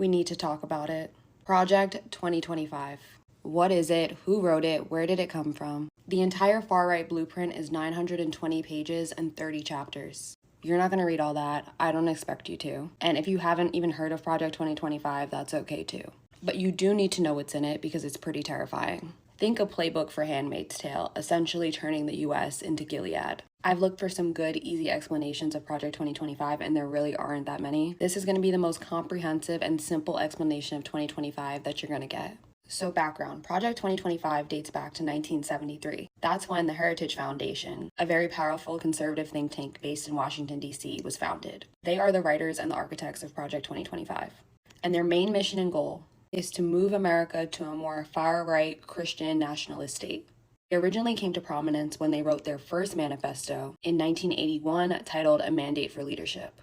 We need to talk about it. Project 2025. What is it? Who wrote it? Where did it come from? The entire far-right blueprint is 920 pages and 30 chapters. You're not going to read all that. I don't expect you to. And if you haven't even heard of Project 2025, that's okay too. But you do need to know what's in it because it's pretty terrifying. Think a playbook for Handmaid's Tale, essentially turning the US into Gilead. I've looked for some good, easy explanations of Project 2025, and there really aren't that many. This is going to be the most comprehensive and simple explanation of 2025 that you're going to get. So background, Project 2025 dates back to 1973. That's when the Heritage Foundation, a very powerful conservative think tank based in Washington, D.C., was founded. They are the writers and the architects of Project 2025. And their main mission and goal is to move America to a more far-right Christian nationalist state. They originally came to prominence when they wrote their first manifesto in 1981 titled A Mandate for Leadership.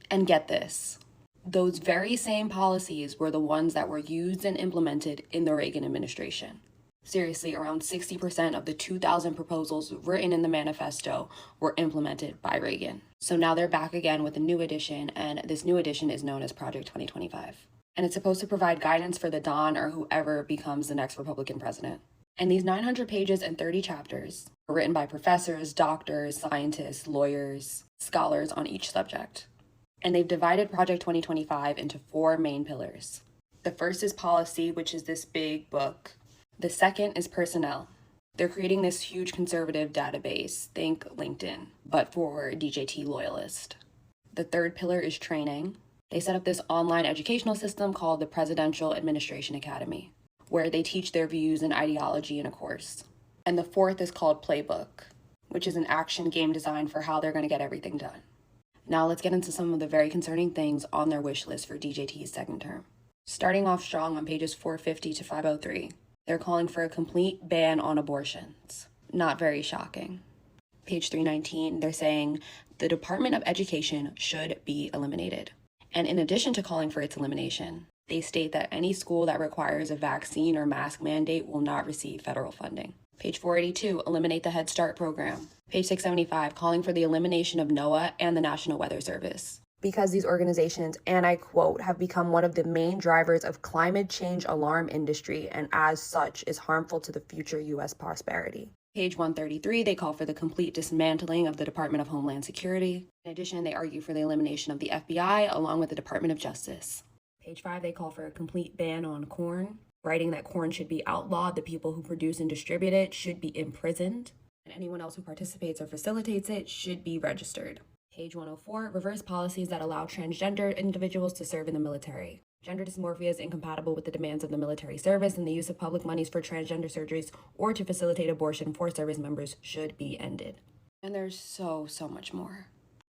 And get this, those very same policies were the ones that were used and implemented in the Reagan administration. Seriously, around 60% of the 2,000 proposals written in the manifesto were implemented by Reagan. So now they're back again with a new edition, and this new edition is known as Project 2025. And it's supposed to provide guidance for the Don or whoever becomes the next Republican president. And these 900 pages and 30 chapters were written by professors, doctors, scientists, lawyers, scholars on each subject. And they've divided Project 2025 into 4 main pillars. The first is policy, which is this big book. The second is personnel. They're creating this huge conservative database, think LinkedIn, but for DJT loyalists. The third pillar is training. They set up this online educational system called the Presidential Administration Academy, where they teach their views and ideology in a course. And the fourth is called Playbook, which is an action game designed for how they're going to get everything done. Now let's get into some of the very concerning things on their wish list for DJT's second term. Starting off strong on pages 450 to 503, they're calling for a complete ban on abortions. Not very shocking. Page 319, they're saying the Department of Education should be eliminated. And in addition to calling for its elimination, they state that any school that requires a vaccine or mask mandate will not receive federal funding. Page 482, eliminate the Head Start program. Page 675, calling for the elimination of NOAA and the National Weather Service. Because these organizations, and I quote, have become one of the main drivers of climate change alarm industry and as such is harmful to the future U.S. prosperity. Page 133, they call for the complete dismantling of the Department of Homeland Security. In addition, they argue for the elimination of the FBI along with the Department of Justice. Page 5, they call for a complete ban on corn, writing that corn should be outlawed, the people who produce and distribute it should be imprisoned, and anyone else who participates or facilitates it should be registered. Page 104, reverse policies that allow transgender individuals to serve in the military. Gender dysmorphia is incompatible with the demands of the military service, and the use of public monies for transgender surgeries or to facilitate abortion for service members should be ended. And there's so much more,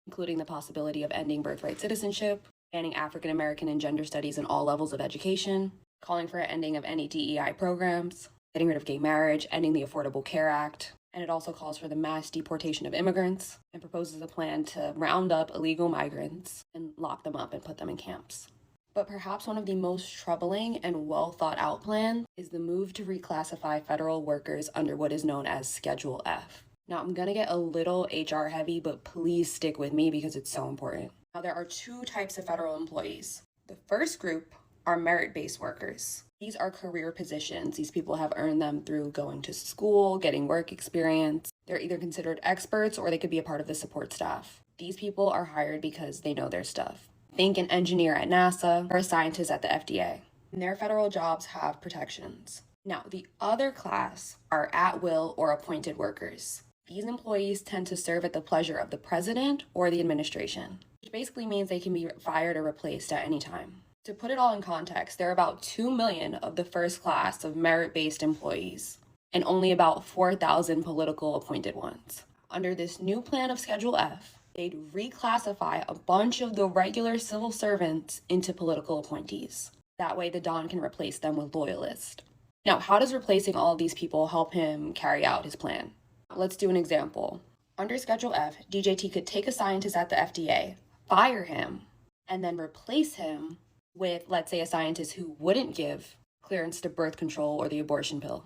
including the possibility of ending birthright citizenship, banning African American and gender studies in all levels of education, calling for an ending of any DEI programs, getting rid of gay marriage, ending the Affordable Care Act, and it also calls for the mass deportation of immigrants and proposes a plan to round up illegal migrants and lock them up and put them in camps. But perhaps one of the most troubling and well thought out plans is the move to reclassify federal workers under what is known as Schedule F. Now, I'm going to get a little HR heavy, but please stick with me because it's so important. Now, there are 2 types of federal employees. The first group are merit-based workers. These are career positions. These people have earned them through going to school, getting work experience. They're either considered experts or they could be a part of the support staff. These people are hired because they know their stuff. Think an engineer at NASA or a scientist at the FDA. And their federal jobs have protections. Now, the other class are at-will or appointed workers. These employees tend to serve at the pleasure of the president or the administration, which basically means they can be fired or replaced at any time. To put it all in context, there are about 2 million of the first class of merit-based employees and only about 4,000 political appointed ones. Under this new plan of Schedule F, they'd reclassify a bunch of the regular civil servants into political appointees. That way the Don can replace them with loyalists. Now, how does replacing all of these people help him carry out his plan? Let's do an example. Under Schedule F, DJT could take a scientist at the FDA, fire him, and then replace him with, let's say, a scientist who wouldn't give clearance to birth control or the abortion pill,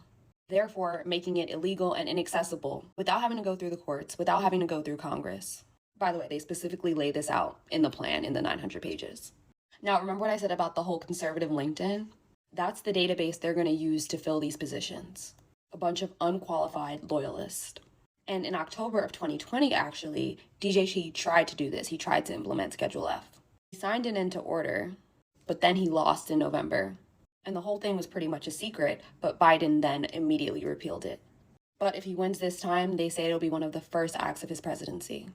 therefore making it illegal and inaccessible without having to go through the courts, without having to go through Congress. By the way, they specifically lay this out in the plan in the 900 pages. Now, remember what I said about the whole conservative LinkedIn? That's the database they're going to use to fill these positions. A bunch of unqualified loyalists. And in October of 2020, actually, DJT tried to do this. He tried to implement Schedule F. He signed it into order, but then he lost in November. And the whole thing was pretty much a secret, but Biden then immediately repealed it. But if he wins this time, they say it'll be one of the first acts of his presidency.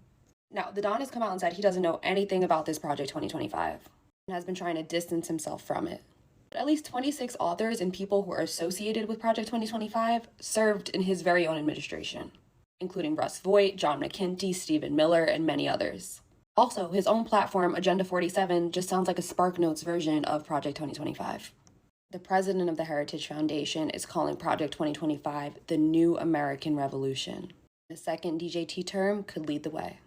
Now, the Don has come out and said he doesn't know anything about this Project 2025 and has been trying to distance himself from it. But at least 26 authors and people who are associated with Project 2025 served in his very own administration, including Russ Voigt, John McKinty, Stephen Miller, and many others. Also, his own platform, Agenda 47, just sounds like a SparkNotes version of Project 2025. The president of the Heritage Foundation is calling Project 2025 the new American Revolution. The second DJT term could lead the way.